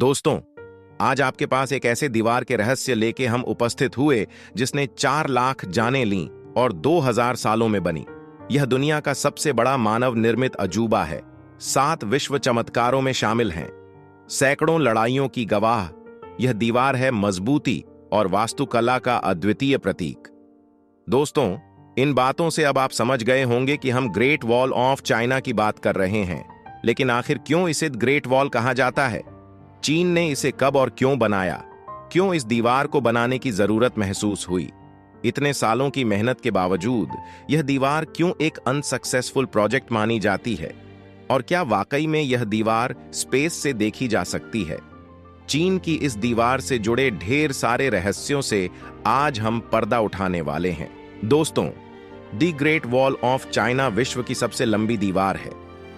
दोस्तों, आज आपके पास एक ऐसे दीवार के रहस्य लेके हम उपस्थित हुए जिसने 4 लाख जानें लीं और 2000 सालों में बनी। यह दुनिया का सबसे बड़ा मानव निर्मित अजूबा है। 7 विश्व चमत्कारों में शामिल हैं, सैकड़ों लड़ाइयों की गवाह। यह दीवार है मजबूती और वास्तुकला का अद्वितीय प्रतीक। दोस्तों, इन बातों से अब आप समझ गए होंगे कि हम ग्रेट वॉल ऑफ चाइना की बात कर रहे हैं। लेकिन आखिर क्यों इसे ग्रेट वॉल कहा जाता है? चीन ने इसे कब और क्यों बनाया? क्यों इस दीवार को बनाने की जरूरत महसूस हुई? इतने सालों की मेहनत के बावजूद यह दीवार क्यों एक अनसक्सेसफुल प्रोजेक्ट मानी जाती है? और क्या वाकई में यह दीवार स्पेस से देखी जा सकती है? चीन की इस दीवार से जुड़े ढेर सारे रहस्यों से आज हम पर्दा उठाने वाले हैं। दोस्तों, the great wall of China विश्व की सबसे लंबी दीवार है।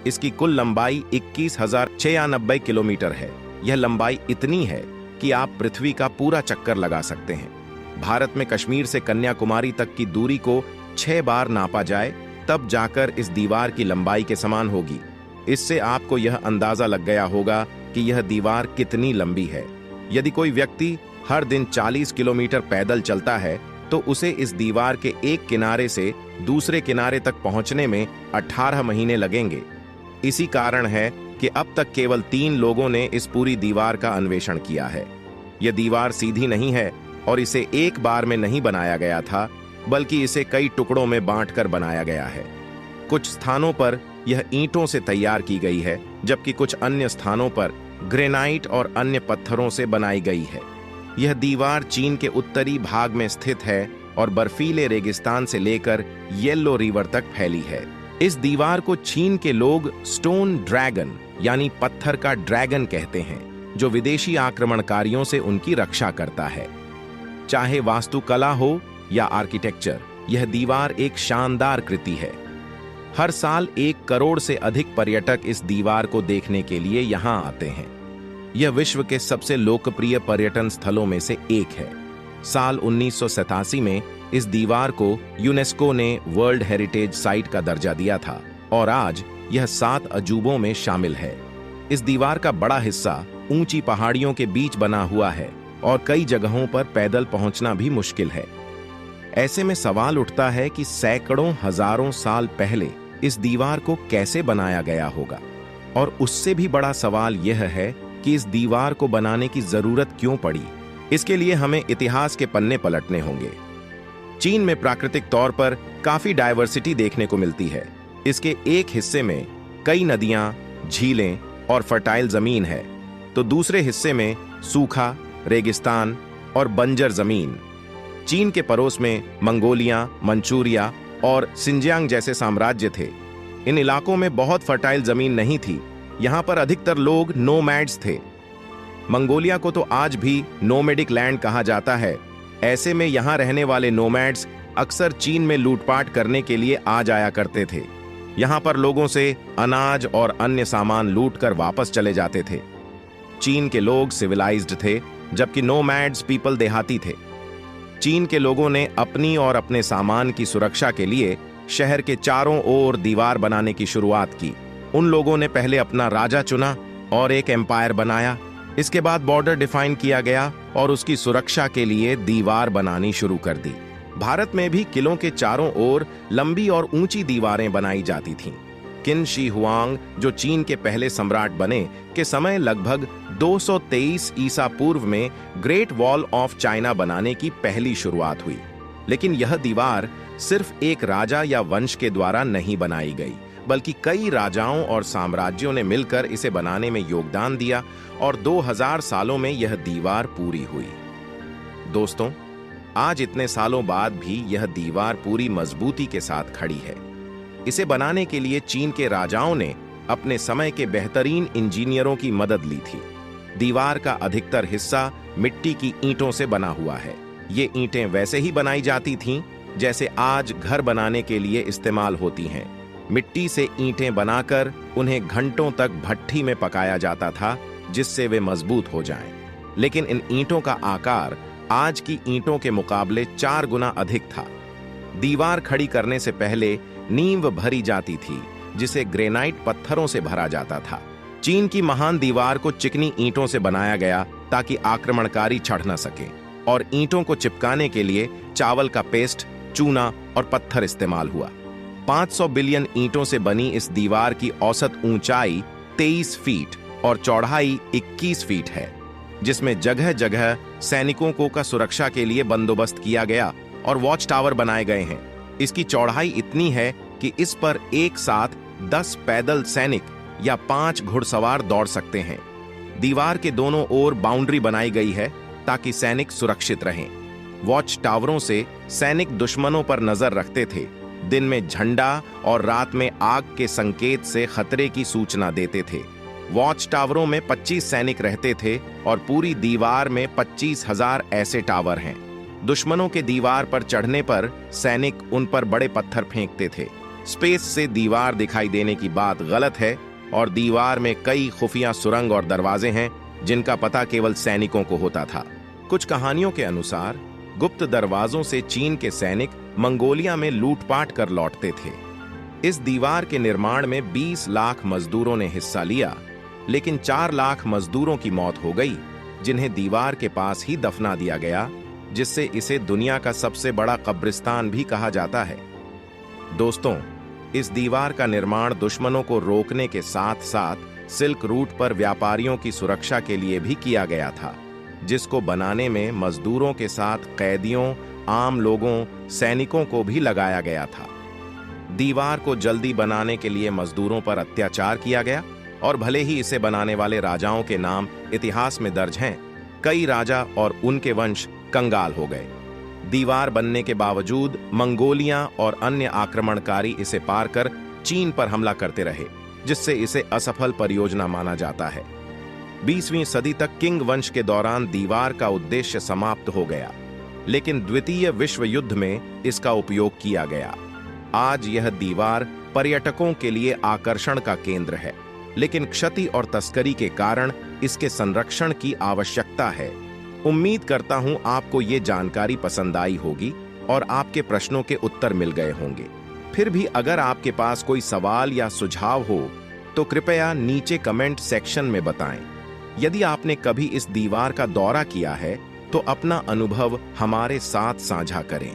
इसकी कुल लंबाई 21,096 किलोमीटर है। यह लंबाई इतनी है कि आप पृथ्वी का पूरा चक्कर लगा सकते हैं। भारत में कश्मीर से कन्याकुमारी तक की दूरी को 6 बार नापा जाए, तब जाकर इस दीवार की लंबाई के समान होगी। इससे आपको यह अंदाजा लग गया होगा कि यह दीवार कितनी लंबी है। यदि कोई व्यक्ति हर दिन 40 किलोमीटर पैदल चलता है तो उसे इस दीवार के एक किनारे से दूसरे किनारे तक पहुंचने में 18 महीने लगेंगे। इसी कारण है कि अब तक केवल 3 लोगों ने इस पूरी दीवार का अन्वेषण किया है। यह दीवार सीधी नहीं है और इसे एक बार में नहीं बनाया गया था, बल्कि इसे कई टुकड़ों में बांटकर बनाया गया है। कुछ स्थानों पर यह ईंटों से तैयार की गई है, जबकि कुछ अन्य स्थानों पर ग्रेनाइट और अन्य पत्थरों से बनाई गई है। यह दीवार चीन के उत्तरी भाग में स्थित है और बर्फीले रेगिस्तान से लेकर येलो रिवर तक फैली है। इस दीवार को चीन के लोग स्टोन ड्रैगन यानी पत्थर का ड्रैगन कहते हैं, जो विदेशी आक्रमणकारियों से उनकी रक्षा करता है। चाहे वास्तुकला हो या आर्किटेक्चर, यह दीवार एक शानदार कृति है। हर साल 1 करोड़ से अधिक पर्यटक इस दीवार को देखने के लिए यहां आते हैं। यह विश्व के सबसे लोकप्रिय पर्यटन स्थलों में से एक है। साल 1987 में इस दीवार को यूनेस्को ने वर्ल्ड हेरिटेज साइट का दर्जा दिया था और आज यह 7 अजूबों में शामिल है। इस दीवार का बड़ा हिस्सा ऊंची पहाड़ियों के बीच बना हुआ है और कई जगहों पर पैदल पहुंचना भी मुश्किल है। ऐसे में सवाल उठता है कि सैकड़ों हजारों साल पहले इस दीवार को कैसे बनाया गया होगा। और उससे भी बड़ा सवाल यह है कि इस दीवार को बनाने की जरूरत क्यों पड़ी। इसके लिए हमें इतिहास के पन्ने पलटने होंगे। चीन में प्राकृतिक तौर पर काफी डायवर्सिटी देखने को मिलती है। इसके एक हिस्से में कई नदियां, झीलें और फर्टाइल जमीन है, तो दूसरे हिस्से में सूखा, रेगिस्तान और बंजर जमीन। चीन के पड़ोस में मंगोलिया, मंचूरिया और सिंजियांग जैसे साम्राज्य थे। इन इलाकों में बहुत फर्टाइल जमीन नहीं थी। यहां पर अधिकतर लोग नोमैड्स थे। मंगोलिया को तो आज भी नोमैडिक लैंड कहा जाता है। ऐसे में यहां रहने वाले नोमैड्स अक्सर चीन में लूटपाट करने के लिए आ जाया करते थे। यहां पर लोगों से अनाज और अन्य सामान लूटकर वापस चले जाते थे। चीन के लोग सिविलाइज्ड थे, जबकि नोमैड्स पीपल देहाती थे। चीन के लोगों ने अपनी और अपने सामान की सुरक्षा के लिए शहर के चारों ओर दीवार बनाने की शुरुआत की। उन लोगों ने पहले अपना राजा चुना और एक एम्पायर बनाया। इसके बाद बॉर्डर डिफाइन किया गया और उसकी सुरक्षा के लिए दीवार बनानी शुरू कर दी। भारत में भी किलों के चारों ओर लंबी और ऊंची दीवारें बनाई जाती थीं। किन शी हुआंग, जो चीन के पहले सम्राट बने, के समय लगभग 223 ईसा पूर्व में ग्रेट वॉल ऑफ चाइना बनाने की पहली शुरुआत हुई। लेकिन यह दीवार सिर्फ एक राजा या वंश के द्वारा नहीं बनाई गई, बल्कि कई राजाओं और साम्राज्यों ने मिलकर इसे बनाने में योगदान दिया और 2000 सालों में यह दीवार पूरी हुई। दोस्तों, आज इतने सालों बाद भी यह दीवार पूरी मजबूती के साथ खड़ी है। इसे बनाने के लिए चीन के राजाओं ने अपने समय के बेहतरीन इंजीनियरों की मदद ली थी। दीवार का अधिकतर हिस्सा मिट्टी की ईंटों से बना हुआ है। ये ईंटें वैसे ही बनाई जाती थीं जैसे आज घर बनाने के लिए इस्तेमाल होती हैं। मिट्टी से ईंटें बनाकर उन्हें घंटों तक भट्ठी में पकाया जाता था, जिससे वे मजबूत हो जाएं। लेकिन इन ईंटों का आकार आज की ईंटों के मुकाबले 4 गुना अधिक था। दीवार खड़ी करने से पहले नींव भरी जाती थी, जिसे ग्रेनाइट पत्थरों से भरा जाता था। चीन की महान दीवार को चिकनी ईंटों से बनाया गया ताकि आक्रमणकारी चढ़ न सके, और ईंटों को चिपकाने के लिए चावल का पेस्ट, चूना और पत्थर इस्तेमाल हुआ। 500 बिलियन ईंटों से बनी इस दीवार की औसत ऊंचाई 23 फीट और चौड़ाई 21 फीट है, जिसमें जगह जगह सैनिकों का सुरक्षा के लिए बंदोबस्त किया गया और वॉच टावर बनाए गए हैं। इसकी चौड़ाई इतनी है कि इस पर एक साथ 10 पैदल सैनिक या 5 घुड़सवार दौड़ सकते हैं। दीवार के दोनों ओर बाउंड्री बनाई गई है ताकि सैनिक सुरक्षित रहें। वॉच टावरों से सैनिक दुश्मनों पर नजर रखते थे, दिन में झंडा और रात में आग के संकेत से खतरे की सूचना देते थे। वॉच टावरों में 25 सैनिक रहते थे और पूरी दीवार में 25,000 ऐसे टावर हैं। दुश्मनों के दीवार पर चढ़ने पर सैनिक उन पर बड़े पत्थर फेंकते थे। स्पेस से दीवार दिखाई देने की बात गलत है और दीवार में कई खुफिया सुरंग और दरवाजे हैं जिनका पता केवल सैनिकों को होता था। कुछ कहानियों के अनुसार गुप्त दरवाजों से चीन के सैनिक मंगोलिया में लूटपाट कर लौटते थे। इस दीवार के निर्माण में 20 लाख मजदूरों ने हिस्सा लिया, लेकिन 4 लाख मजदूरों की मौत हो गई, जिन्हें दीवार के पास ही दफना दिया गया, जिससे इसे दुनिया का सबसे बड़ा कब्रिस्तान भी कहा जाता है। दोस्तों, इस दीवार का निर्माण दुश्मनों को रोकने के साथ साथ सिल्क रूट पर व्यापारियों की सुरक्षा के लिए भी किया गया था, जिसको बनाने में मजदूरों के साथ कैदियों, आम लोगों, सैनिकों को भी लगाया गया था। दीवार को जल्दी बनाने के लिए मजदूरों पर अत्याचार किया गया और भले ही इसे बनाने वाले राजाओं के नाम इतिहास में दर्ज हैं, कई राजा और उनके वंश कंगाल हो गए। दीवार बनने के बावजूद मंगोलिया और अन्य आक्रमणकारी इसे पार कर चीन पर हमला करते रहे, जिससे इसे असफल परियोजना माना जाता है। 20वीं सदी तक किंग वंश के दौरान दीवार का उद्देश्य समाप्त हो गया, लेकिन द्वितीय विश्व युद्ध में इसका उपयोग किया गया। आज यह दीवार पर्यटकों के लिए आकर्षण का केंद्र है, लेकिन क्षति और तस्करी के कारण इसके संरक्षण की आवश्यकता है। उम्मीद करता हूं आपको ये जानकारी पसंद आई होगी और आपके प्रश्नों के उत्तर मिल गए होंगे। फिर भी अगर आपके पास कोई सवाल या सुझाव हो तो कृपया नीचे कमेंट सेक्शन में बताएं। यदि आपने कभी इस दीवार का दौरा किया है तो अपना अनुभव हमारे साथ साझा करें।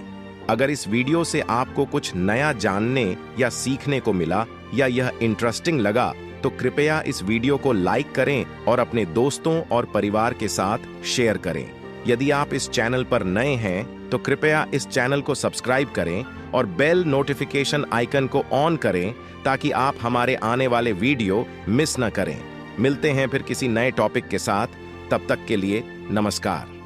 अगर इस वीडियो से आपको कुछ नया जानने या सीखने को मिला या यह इंटरेस्टिंग लगा तो कृपया इस वीडियो को लाइक करें और अपने दोस्तों और परिवार के साथ शेयर करें। यदि आप इस चैनल पर नए हैं तो कृपया इस चैनल को सब्सक्राइब करें और बेल नोटिफिकेशन आइकन को ऑन करें ताकि आप हमारे आने वाले वीडियो मिस न करें। मिलते हैं फिर किसी नए टॉपिक के साथ, तब तक के लिए नमस्कार।